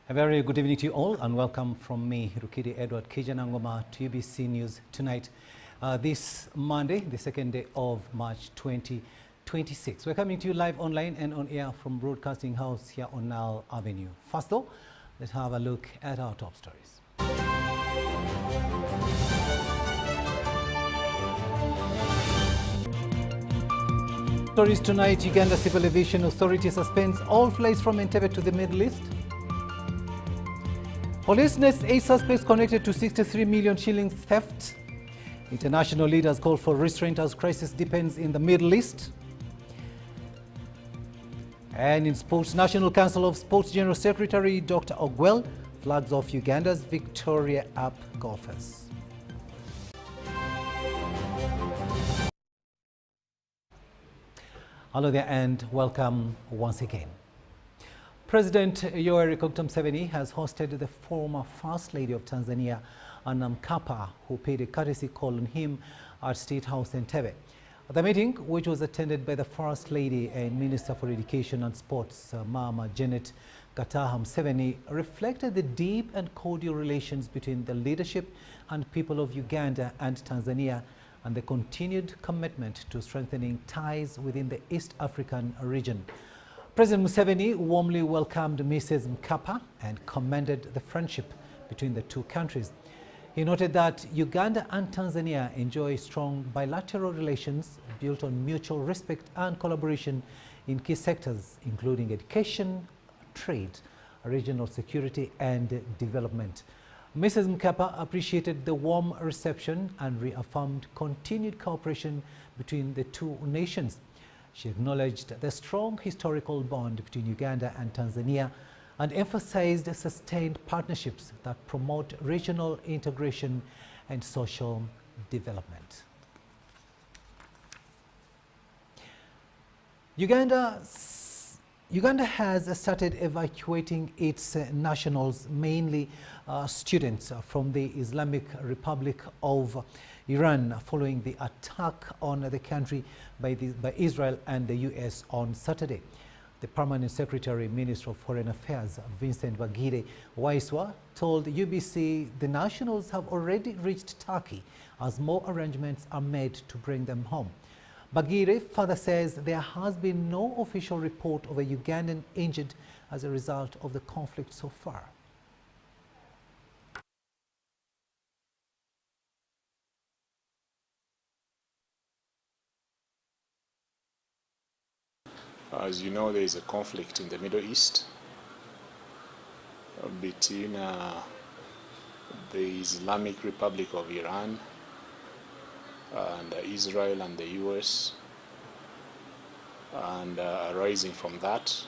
A very good evening to you all and welcome from me, Rukidi Edward Kiija to UBC News tonight. This Monday, the second day of March 2026. We're coming to you live online and on air from Broadcasting House here on Nile Avenue. First though, let's have a look at our top stories. Stories tonight, Uganda Civil Aviation Authority suspends all flights from Entebbe to the Middle East. Police names 8 suspects connected to 63 million shillings theft. International leaders call for restraint as crisis deepens in the Middle East. And in sports, National Council of Sports General Secretary Dr. Ogwell flags off Uganda's Victoria Up golfers. Hello there and welcome once again. President Yoweri Museveni has hosted the former First Lady of Tanzania, Anna Mkapa, who paid a courtesy call on him at State House Entebbe. The meeting, which was attended by the First Lady and Minister for Education and Sports, Mama Janet Kataha Museveni, reflected the deep and cordial relations between the leadership and people of Uganda and Tanzania and the continued commitment to strengthening ties within the East African region. President Museveni warmly welcomed Mrs. Mkapa and commended the friendship between the two countries. He noted that Uganda and Tanzania enjoy strong bilateral relations built on mutual respect and collaboration in key sectors, including education, trade, regional security, and development. Mrs. Mkapa appreciated the warm reception and reaffirmed continued cooperation between the two nations. She acknowledged the strong historical bond between Uganda and Tanzania and emphasized sustained partnerships that promote regional integration and social development. Uganda has started evacuating its nationals, mainly students from the Islamic Republic of Iran, following the attack on the country by Israel and the US on Saturday. The Permanent Secretary, Minister of Foreign Affairs, Vincent Bagire Waiswa, told UBC the nationals have already reached Turkey as more arrangements are made to bring them home. Bagire further says there has been no official report of a Ugandan injured as a result of the conflict so far. As you know, there is a conflict in the Middle East between the Islamic Republic of Iran and Israel and the US, and arising from that,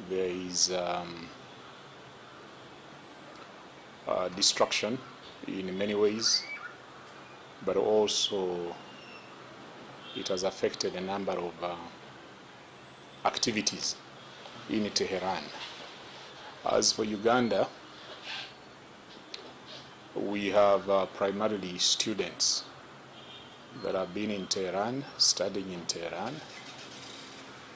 there is destruction in many ways, but also it has affected a number of activities in Tehran. As for Uganda, we have primarily students that have been in Tehran, studying in Tehran.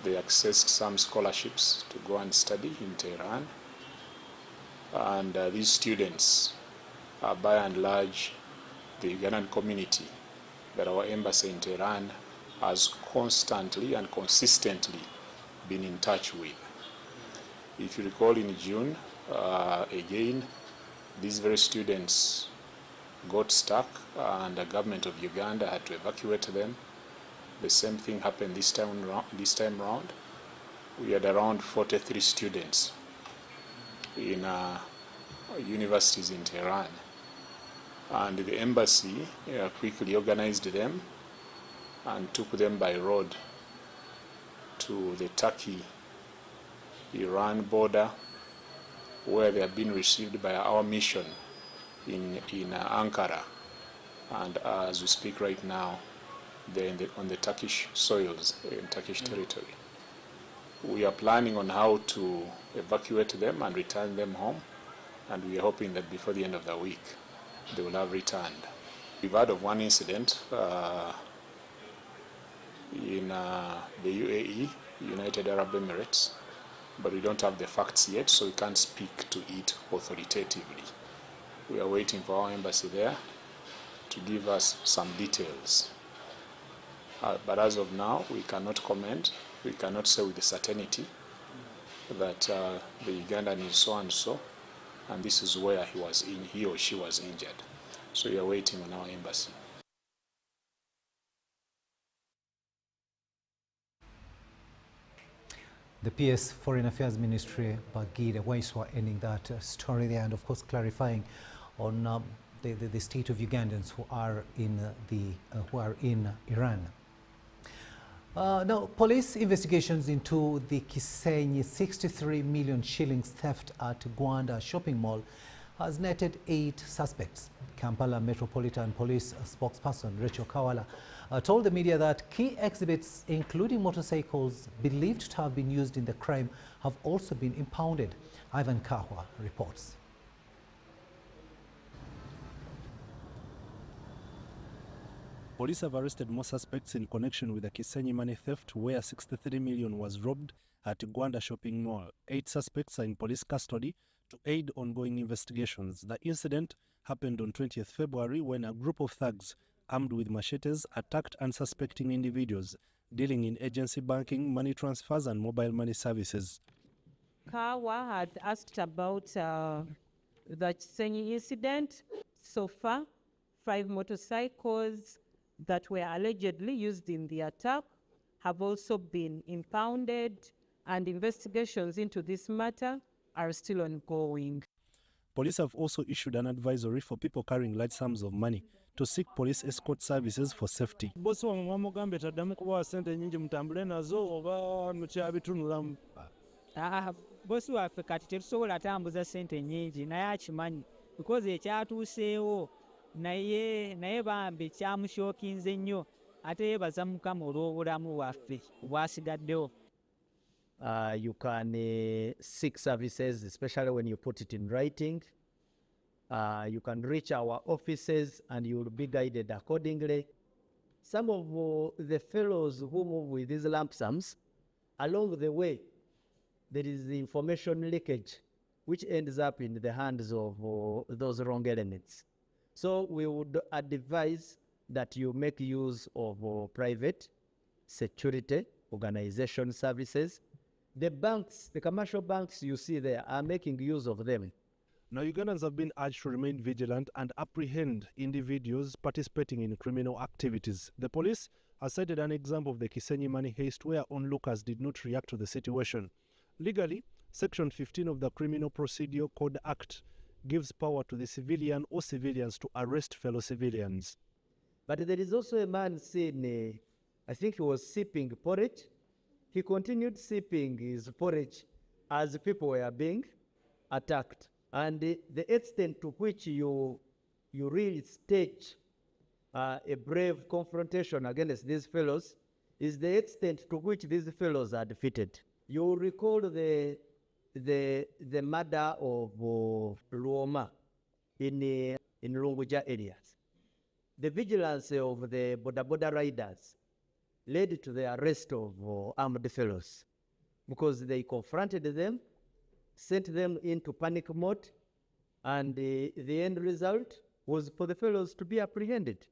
They accessed some scholarships to go and study in Tehran. And these students are by and large the Ugandan community that our embassy in Tehran has constantly and consistently been in touch with. If you recall, in June, again, these very students got stuck and the government of Uganda had to evacuate them. The same thing happened this time round. We had around 43 students in universities in Tehran. And the embassy quickly organized them and took them by road to the Turkey-Iran border, where they have been received by our mission in Ankara. And as we speak right now, they're on the Turkish soils, in Turkish territory. We are planning on how to evacuate them and return them home, and we are hoping that before the end of the week, they will have returned. We've heard of one incident in the UAE, United Arab Emirates, but we don't have the facts yet, so we can't speak to it authoritatively. We are waiting for our embassy there to give us some details. But as of now, we cannot comment. We cannot say with certainty that the Ugandan is so and so, and this is where he or she was injured. So we are waiting on our embassy. The PS Foreign Affairs Ministry, Bagida Waiswa, ending that story there, and of course clarifying on the state of Ugandans who are in Iran. Now, police investigations into the Kisenyi 63 million shillings theft at Gwanda shopping mall has netted 8 suspects. Kampala Metropolitan Police spokesperson Rachel Kawala told the media that key exhibits, including motorcycles believed to have been used in the crime, have also been impounded. Ivan Kahwa reports. Police have arrested more suspects in connection with the Kisenyi money theft, where 63 million was robbed at Gwanda shopping mall. 8 suspects are in police custody to aid ongoing investigations. The incident happened on 20th February when a group of thugs armed with machetes attacked unsuspecting individuals dealing in agency banking, money transfers and mobile money services. Kawa had asked about the Kisenyi incident. So far, 5 motorcycles that were allegedly used in the attack have also been impounded, and investigations into this matter are still ongoing. Police have also issued an advisory for people carrying large sums of money to seek police escort services for safety. Bosi wa mwamugambe taddamu kubawa sente nyingi mutambule nazo oba mukyabitunulamu. Bosi waffe kati tetusobola tambuza sente nyingi naye akimanyi because ekyatuuseewo naye bambi kyamushookinze nnyo ate yeebaza Mukama olw'obulamu bwaffe bwasigaddewo. You can seek services, especially when you put it in writing. You can reach our offices and you will be guided accordingly. Some of the fellows who move with these lump sums, along the way, there is the information leakage, which ends up in the hands of those wrong elements. So we would advise that you make use of private security organization services. The banks, the commercial banks you see there, are making use of them. Now, Ugandans have been urged to remain vigilant and apprehend individuals participating in criminal activities. The police has cited an example of the Kisenyi money heist where onlookers did not react to the situation. Legally, Section 15 of the Criminal Procedure Code Act gives power to the civilian or civilians to arrest fellow civilians. But there is also a man seen, I think he was sipping porridge. He continued sipping his porridge as people were being attacked. And the extent to which you really stage a brave confrontation against these fellows is the extent to which these fellows are defeated. You recall the murder of Luoma in Lunguja areas. The vigilance of the border riders led to the arrest of armed fellows because they confronted them, sent them into panic mode, and the end result was for the fellows to be apprehended.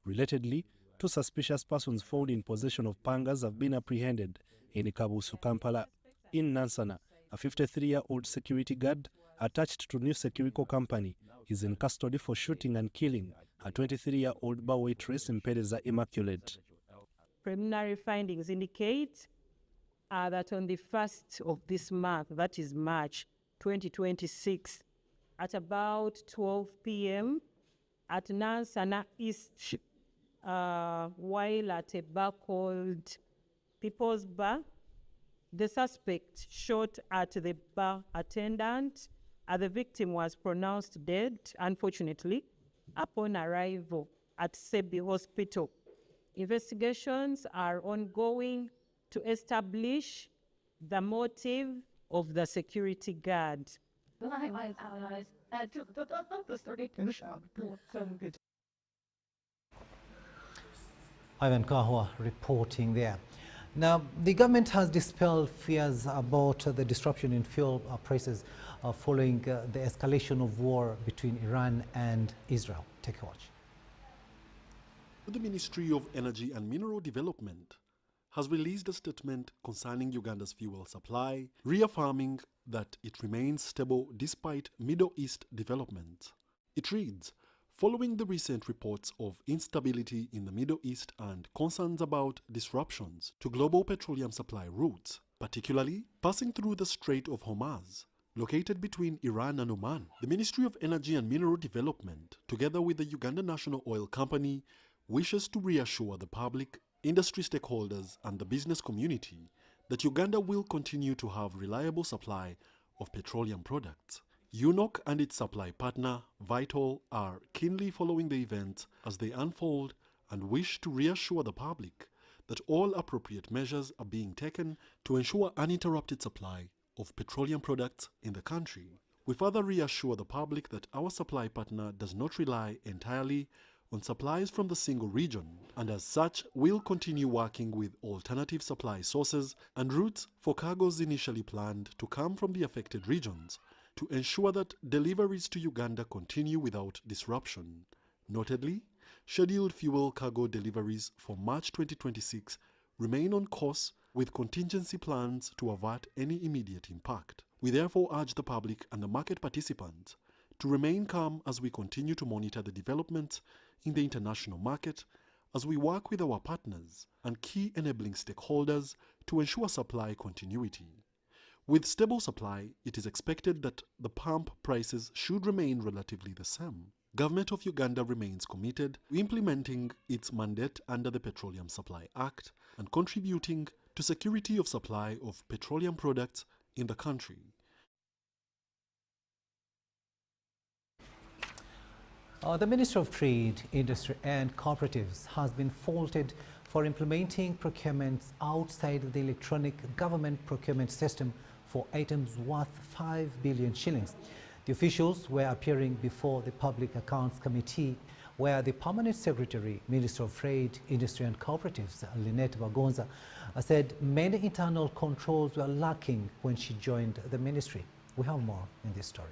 Relatedly, 2 suspicious persons found in possession of pangas have been apprehended in Kabusu, Kampala. In Nansana, a 53-year-old security guard attached to New Securico Company is in custody for shooting and killing a 23-year-old bar waitress in Pereza Immaculate. Preliminary findings indicate that on the 1st of this month, that is March 2026, at about 12 p.m. at Nansana East, while at a bar called People's Bar, the suspect shot at the bar attendant. The victim was pronounced dead, unfortunately, upon arrival at Sebi Hospital. Investigations are ongoing to establish the motive of the security guard. Ivan Kahwa reporting there. Now, the government has dispelled fears about the disruption in fuel prices following the escalation of war between Iran and Israel. Take a watch. The Ministry of Energy and Mineral Development has released a statement concerning Uganda's fuel supply, reaffirming that it remains stable despite Middle East developments. It reads, following the recent reports of instability in the Middle East and concerns about disruptions to global petroleum supply routes, particularly passing through the Strait of Hormuz, located between Iran and Oman, the Ministry of Energy and Mineral Development, together with the Uganda National Oil Company, wishes to reassure the public, industry stakeholders, and the business community that Uganda will continue to have reliable supply of petroleum products. UNOC and its supply partner, Vital, are keenly following the events as they unfold and wish to reassure the public that all appropriate measures are being taken to ensure uninterrupted supply of petroleum products in the country. We further reassure the public that our supply partner does not rely entirely on supplies from the single region, and as such will continue working with alternative supply sources and routes for cargoes initially planned to come from the affected regions to ensure that deliveries to Uganda continue without disruption. Notably, scheduled fuel cargo deliveries for March 2026 remain on course with contingency plans to avert any immediate impact. We therefore urge the public and the market participants to remain calm as we continue to monitor the developments in the international market as we work with our partners and key enabling stakeholders to ensure supply continuity. With stable supply, it is expected that the pump prices should remain relatively the same. Government of Uganda remains committed to implementing its mandate under the Petroleum Supply Act and contributing to security of supply of petroleum products in the country. The Minister of Trade, Industry and Cooperatives has been faulted for implementing procurements outside the electronic government procurement system for items worth 5 billion shillings. The officials were appearing before the Public Accounts Committee, where the Permanent Secretary, Minister of Trade, Industry and Cooperatives, Lynette Bagonza, said many internal controls were lacking when she joined the ministry. We have more in this story.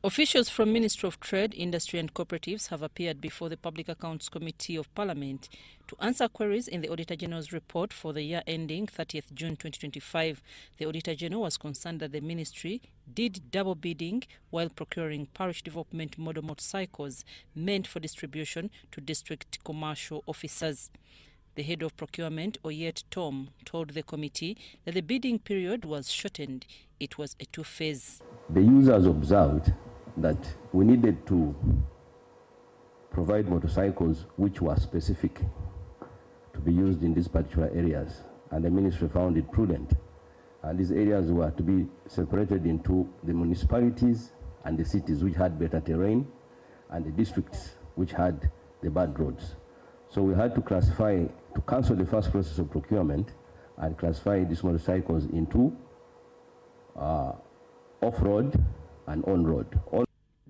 Officials from Ministry of Trade, Industry and Cooperatives have appeared before the Public Accounts Committee of Parliament to answer queries in the Auditor General's report for the year ending 30th June 2025. The Auditor General was concerned that the ministry did double bidding while procuring parish development model motorcycles meant for distribution to district commercial officers. The head of procurement, Oyet Tom, told the committee that the bidding period was shortened. It was a two-phase. The users observed that we needed to provide motorcycles which were specific to be used in these particular areas, and the ministry found it prudent. And these areas were to be separated into the municipalities and the cities which had better terrain, and the districts which had the bad roads. So we had to classify, to cancel the first process of procurement and classify these motorcycles into off-road and on-road.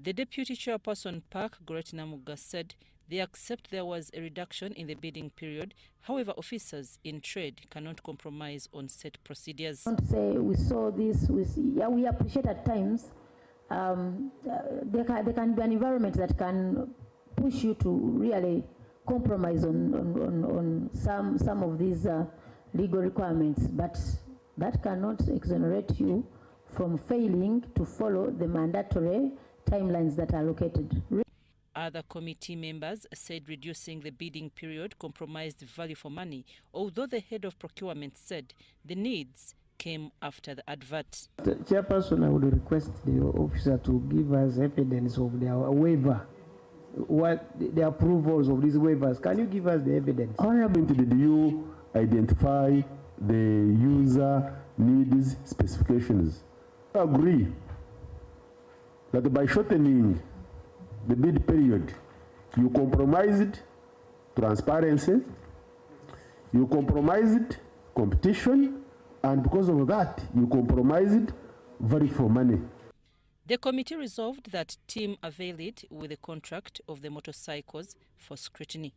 The Deputy Chairperson Park, Gretina Muga, said they accept there was a reduction in the bidding period. However, officers in trade cannot compromise on set procedures. I want to say we saw this, we appreciate at times there can be an environment that can push you to really compromise on some of these legal requirements, but that cannot exonerate you from failing to follow the mandatory timelines that are allocated. Other committee members said reducing the bidding period compromised value for money, although the head of procurement said the needs came after the advert. The chairperson, I would request the officer to give us evidence of their waiver, the approvals of these waivers. Can you give us the evidence? Honorable, did you identify the user needs specifications? I agree that by shortening the bid period, you compromised transparency, you compromised competition, and because of that, you compromised value for money. The committee resolved that team avail it with the contract of the motorcycles for scrutiny.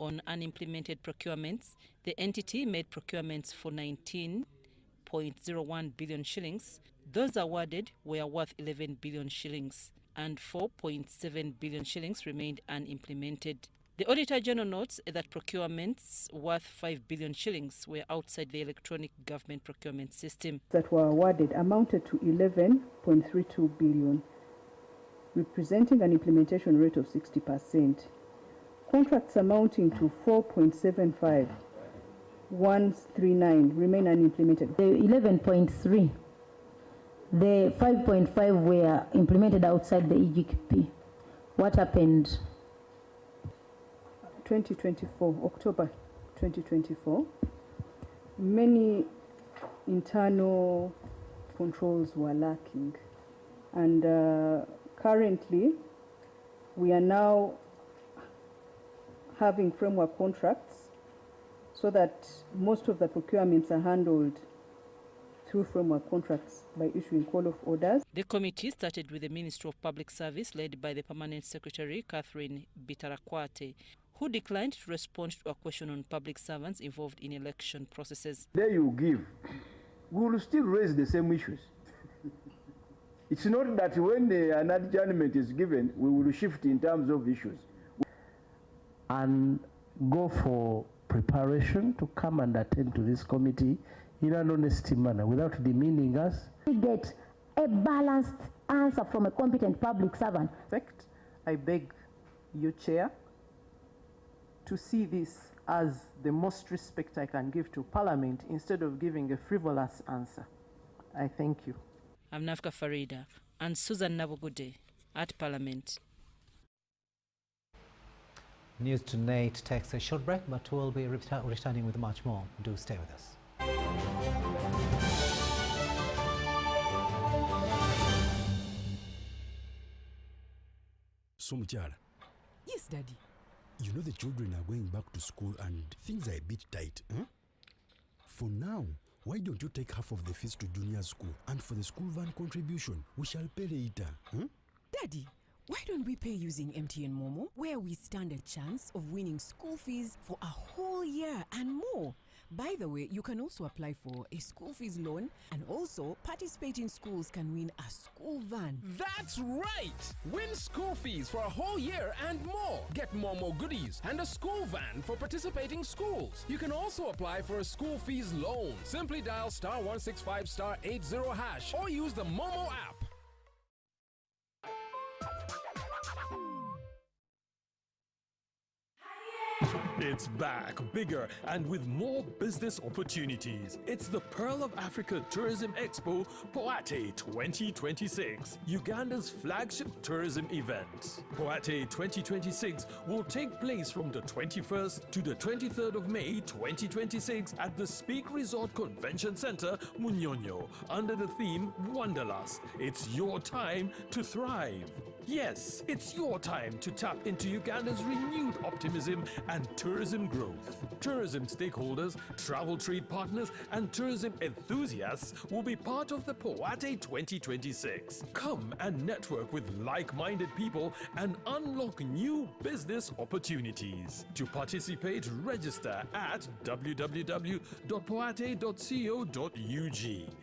On unimplemented procurements, the entity made procurements for 19.01 billion shillings. Those awarded were worth 11 billion shillings, and 4.7 billion shillings remained unimplemented. The Auditor General notes that procurements worth 5 billion shillings were outside the electronic government procurement system. That were awarded amounted to 11.32 billion, representing an implementation rate of 60%. Contracts amounting to 4.75139 remain unimplemented. The 11.3, the 5.5 were implemented outside the EGP. What happened? 2024, October 2024, many internal controls were lacking, and currently we are now having framework contracts so that most of the procurements are handled through framework contracts by issuing call-off orders. The committee started with the Ministry of Public Service led by the Permanent Secretary, Catherine Bitarakwate, who declined to respond to a question on public servants involved in election processes. There you give, we will still raise the same issues. It's not that when an adjournment is given, we will shift in terms of issues. And go for preparation to come and attend to this committee in an honest manner without demeaning us. We get a balanced answer from a competent public servant. I beg you, Chair, to see this as the most respect I can give to Parliament instead of giving a frivolous answer. I thank you. I'm Nafka Farida and Susan Nabugude at Parliament. News Tonight takes a short break, but we'll be returning with much more. Do stay with us. So, Muchara. Yes, Daddy. You know the children are going back to school and things are a bit tight. Huh? For now, why don't you take half of the fees to junior school, and for the school van contribution, we shall pay later. Huh? Daddy, why don't we pay using MTN Momo, where we stand a chance of winning school fees for a whole year and more? By the way, you can also apply for a school fees loan, and also participating schools can win a school van. That's right! Win school fees for a whole year and more. Get Momo goodies and a school van for participating schools. You can also apply for a school fees loan. Simply dial *165 *80# or use the Momo app. It's back, bigger and with more business opportunities. It's the Pearl of Africa Tourism Expo, Poate 2026, Uganda's flagship tourism event. Poate 2026 will take place from the 21st to the 23rd of May 2026 at the Speak Resort Convention Center, Munyonyo, under the theme Wanderlust. It's your time to thrive. Yes, it's your time to tap into Uganda's renewed optimism and tourism growth. Tourism stakeholders, travel trade partners, and tourism enthusiasts will be part of the Poate 2026. Come and network with like-minded people and unlock new business opportunities. To participate, register at www.poate.co.ug.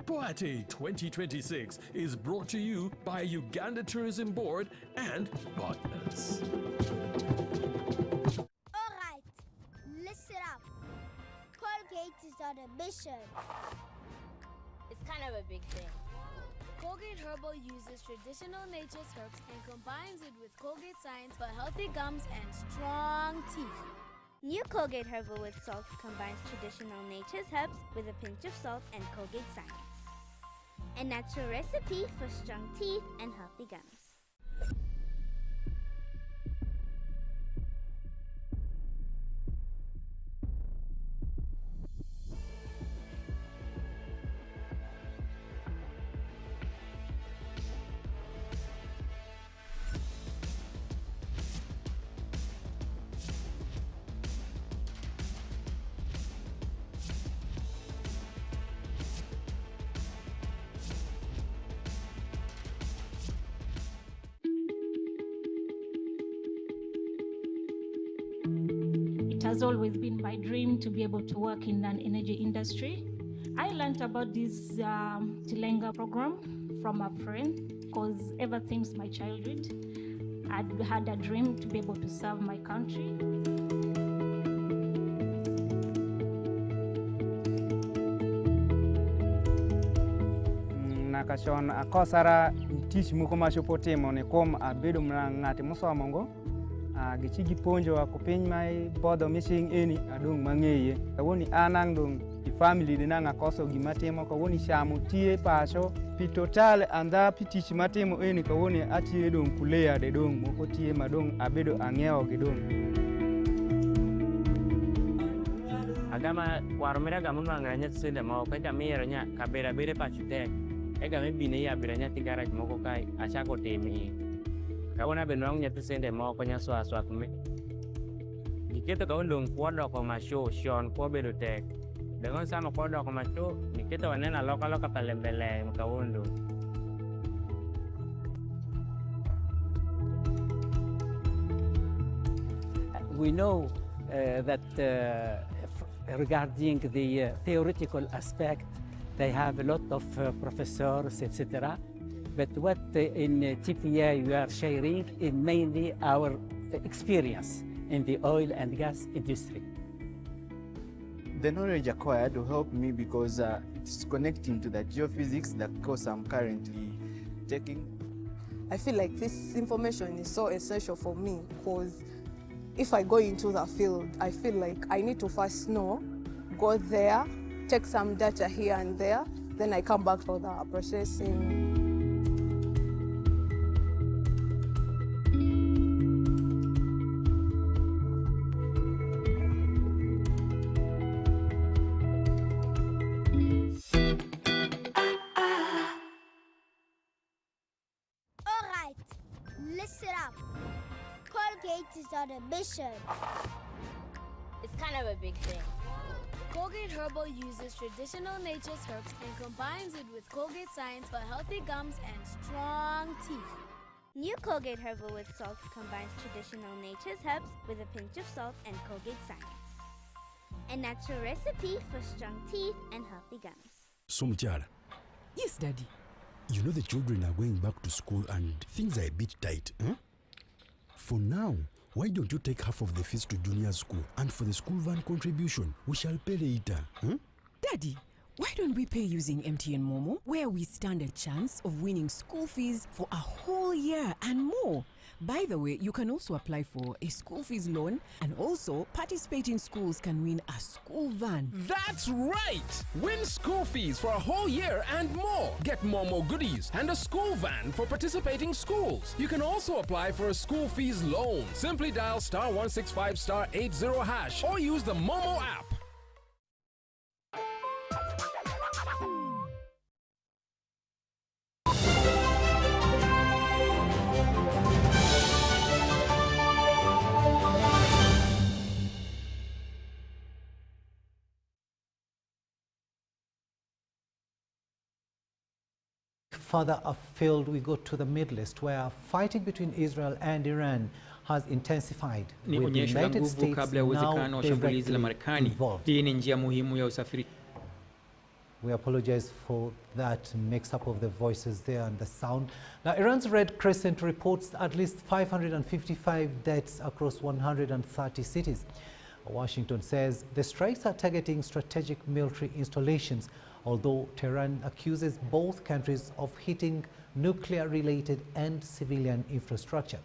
Poate 2026 is brought to you by Uganda Tourism Board and partners. Alright, listen up. Colgate is on a mission. It's kind of a big thing. Colgate Herbal uses traditional nature's herbs and combines it with Colgate Science for healthy gums and strong teeth. New Colgate Herbal with Salt combines traditional nature's herbs with a pinch of salt and Colgate Science. A natural recipe for strong teeth and healthy gums. has always been my dream to be able to work in an energy industry. I learned about this Tilenga program from a friend because ever since my childhood, I'd had a dream to be able to serve my country. Nakashon akosara teach muko mashopotemo ne kom abedo ng'ate mosomongo gichigi ponjo akopiny mai bodo missing eni adong mang'eye kawoni anang dong family de nang akoso gimatimo kawoni chamo tie pacho pi total anda pi tich matimo eni kawoni atie dong kulea de dong moko tie madong abedo ang'ewo gi dong agama warmira gamun mangranya tsende mo kaja mero nya kabera bere pachutek ega mebine ya biranya tigaraj moko kai achako temi kawona benwang nya tsende mo konya swa kume giketo kawon kwodo ko masho shon ko bedo tek dengan sama kwodo ko masho giketo wanena loka palembele mkawondo. We know that regarding the theoretical aspect, they have a lot of professors, etc. But what in TPA we are sharing is mainly our experience in the oil and gas industry. The knowledge acquired will help me because it's connecting to the geophysics, the course I'm currently taking. I feel like this information is so essential for me because if I go into the field, I feel like I need to first know, go there, take some data here and there, then I come back for the processing. All right, listen up. Colgate is on a mission. It's kind of a big thing. Colgate Herbal uses traditional nature's herbs and combines it with Colgate Science for healthy gums and strong teeth. New Colgate Herbal with Salt combines traditional nature's herbs with a pinch of salt and Colgate Science. A natural recipe for strong teeth and healthy gums. So, Mchara. Yes, Daddy. You know the children are going back to school and things are a bit tight, huh? For now, why don't you take half of the fees to junior school, and for the school van contribution, we shall pay later, huh? Daddy, why don't we pay using MTN Momo, where we stand a chance of winning school fees for a whole year and more? By the way, you can also apply for a school fees loan, and also participating schools can win a school van. That's right! Win school fees for a whole year and more. Get Momo goodies and a school van for participating schools. You can also apply for a school fees loan. Simply dial *165*80# or use the Momo app. Further afield, we go to the Middle East, where fighting between Israel and Iran has intensified. Ni onyesho la nguvu kabla ya uwezekano wa shambulizi la Marekani. Hii ni njia muhimu ya usafiri. We apologize for that mix-up of the voices there and the sound. Now, Iran's Red Crescent reports at least 555 deaths across 130 cities. Washington says the strikes are targeting strategic military installations, although Tehran accuses both countries of hitting nuclear-related and civilian infrastructure.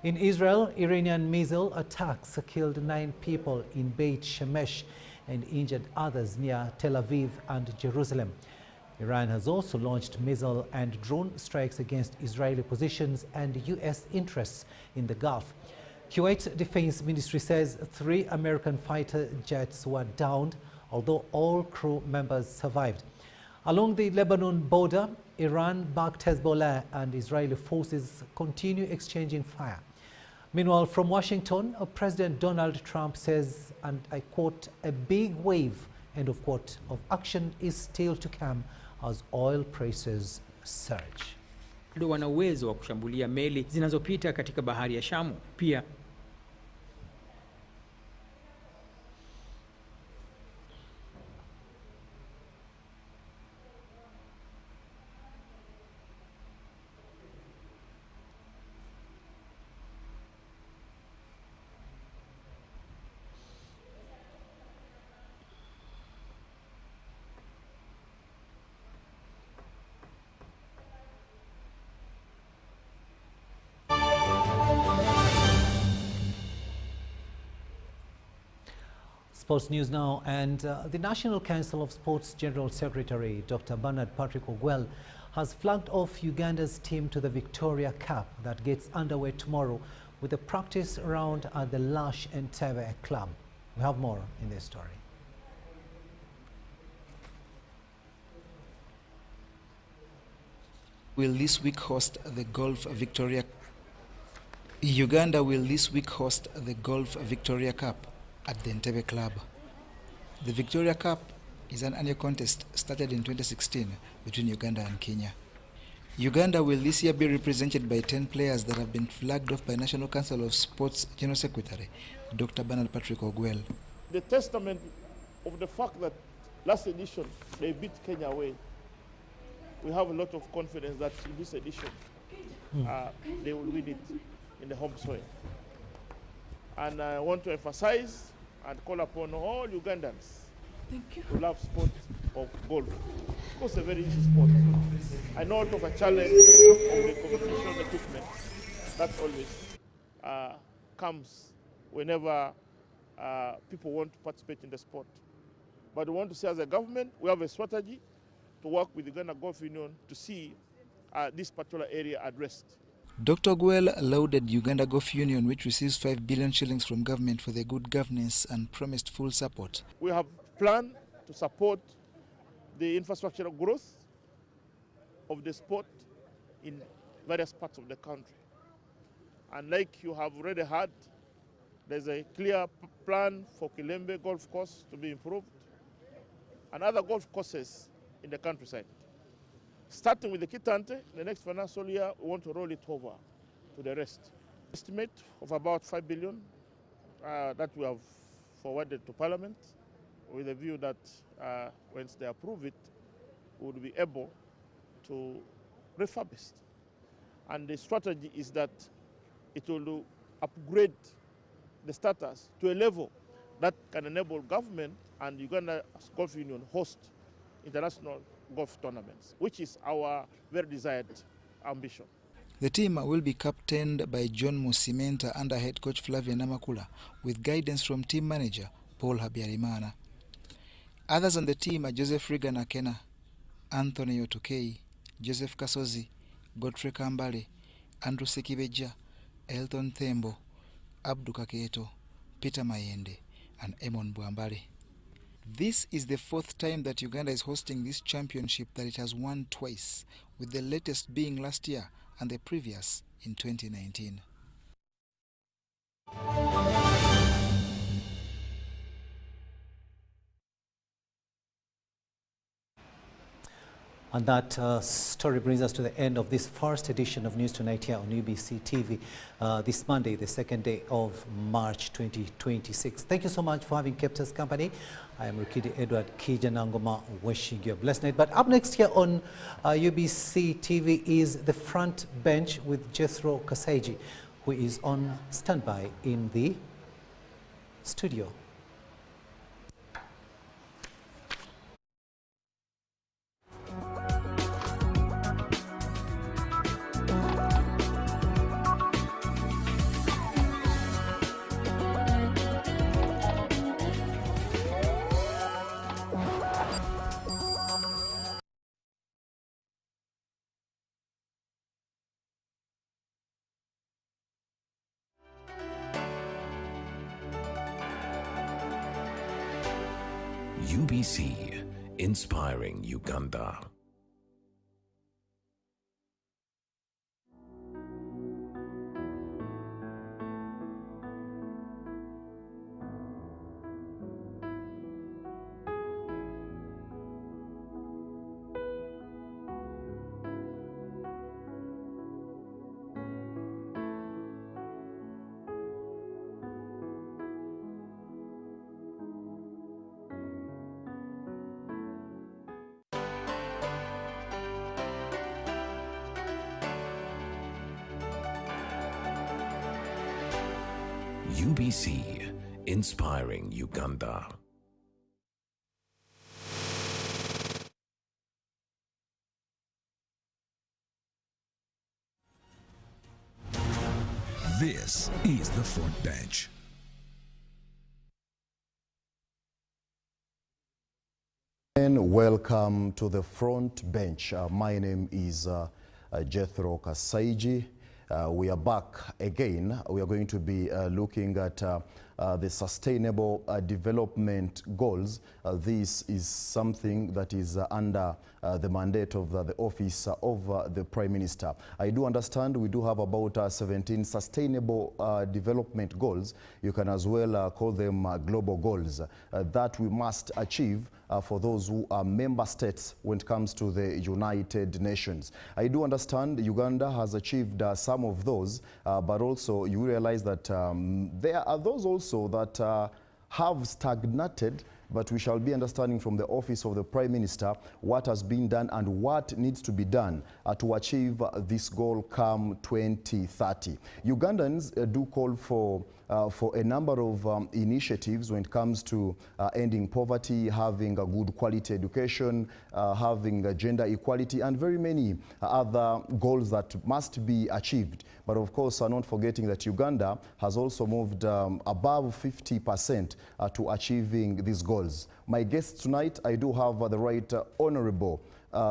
In Israel, Iranian missile attacks killed 9 people in Beit Shemesh and injured others near Tel Aviv and Jerusalem. Iran has also launched missile and drone strikes against Israeli positions and U.S. interests in the Gulf. Kuwait's defense ministry says 3 American fighter jets were downed, although all crew members survived. Along the Lebanon border, Iran-backed Hezbollah and Israeli forces continue exchanging fire. Meanwhile, from Washington, President Donald Trump says, and I quote, "A big wave," end of quote, "of action is still to come as oil prices surge." Ndio wana uwezo wa kushambulia meli zinazopita katika bahari ya Shamu. Pia Sports news now, and the National Council of Sports General Secretary Dr. Bernard Patrick Ogwell has flagged off Uganda's team to the Victoria Cup that gets underway tomorrow with a practice round at the Lush Entebbe club. We have more in this story. Will this week host the Golf Victoria. Uganda will this week host the Golf Victoria Cup at the Entebbe club. The Victoria Cup is an annual contest started in 2016 between Uganda and Kenya. Uganda will this year be represented by 10 players that have been flagged off by National Council of Sports General Secretary Dr. Bernard Patrick Ogwell. The testament of the fact that last edition they beat Kenya away, we have a lot of confidence that in this edition they will win it in the home soil. And I want to emphasize and call upon all Ugandans who love sport of golf. Of course, a very easy sport. I know out of a challenge of the competition equipment that always comes whenever people want to participate in the sport. But we want to say as a government, we have a strategy to work with the Uganda Golf Union to see this particular area addressed. Dr. Ogwell lauded Uganda Golf Union, which receives 5 billion shillings from government for their good governance, and promised full support. We have planned to support the infrastructural growth of the sport in various parts of the country. And like you have already heard, there's a clear plan for Kilembe Golf Course to be improved and other golf courses in the countryside. Starting with the Kitante, the next financial year, we want to roll it over to the rest. Estimate of about 5 billion that we have forwarded to Parliament with a view that once they approve it, we will be able to refurbish. And the strategy is that it will upgrade the status to a level that can enable government and Uganda Golf Union host international golf tournaments, which is our very desired ambition. The team will be captained by John Musimenta under head coach Flavia Namakula, with guidance from team manager Paul Habyarimana. Others on the team are Joseph Riganakena, Anthony Otokei, Joseph Kasozi, Godfrey Kambale, Andrew Sekibeja, Elton Thembo, Abdu Kaketo, Peter Mayende, and Emon Bwambale. This is the 4th time that Uganda is hosting this championship that it has won twice, with the latest being last year and the previous in 2019. And that story brings us to the end of this first edition of News Tonight here on UBC TV this Monday, the 2nd day of March 2026. Thank you so much for having kept us company. I am Rukidi Edward Kiija Nangoma, wishing you a blessed night. But up next here on UBC TV is The Front Bench with Jethro Kaseji, who is on standby in the studio. UBC, inspiring Uganda. UBC, inspiring Uganda. This is The Front Bench. And welcome to the front bench. My name is Jethro Kasaiji. We are back again. We are going to be looking at the Sustainable Development Goals. This is something that is under the mandate of the Office of the Prime Minister. I do understand we do have about 17 Sustainable Development Goals. You can as well call them global goals that we must achieve for those who are member states when it comes to the United Nations. I do understand Uganda has achieved some of those, but also you realize that there are those also that have stagnated, but we shall be understanding from the Office of the Prime Minister what has been done and what needs to be done to achieve this goal come 2030. Ugandans do call for a number of initiatives when it comes to ending poverty, having a good quality education, having gender equality, and very many other goals that must be achieved. But of course, not forgetting that Uganda has also moved above 50% to achieving these goals. My guest tonight, I do have the Right Honorable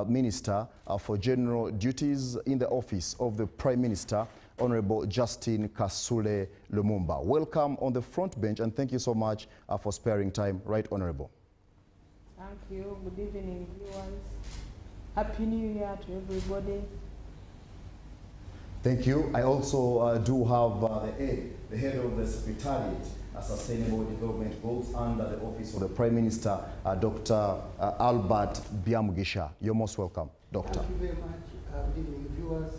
Minister for General Duties in the Office of the Prime Minister, Honorable Justin Kasule Lumumba. Welcome on the front bench, and thank you so much for sparing time. Right Honorable. Thank you. Good evening, viewers. Happy New Year to everybody. Thank you. I also do have the head of the Secretariat Sustainable Development Goals under the Office of the Prime Minister, Dr. Albert Biamugisha. You're most welcome, Doctor. Thank you very much. Good evening, viewers.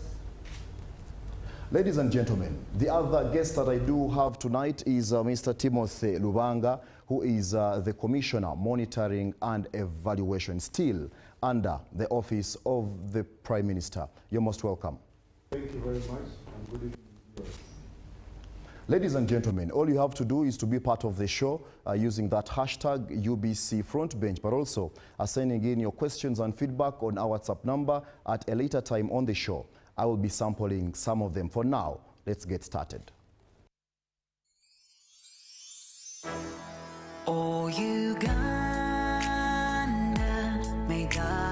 Ladies and gentlemen, the other guest that I do have tonight is Mr. Timothy Lubanga, who is the Commissioner Monitoring and Evaluation, still under the Office of the Prime Minister. You're most welcome. Thank you very much, and good evening, viewers. Ladies and gentlemen, all you have to do is to be part of the show using that hashtag UBC Frontbench, but also sending in your questions and feedback on our WhatsApp number at a later time on the show. I will be sampling some of them. For now, let's get started. Oh, Uganda, may God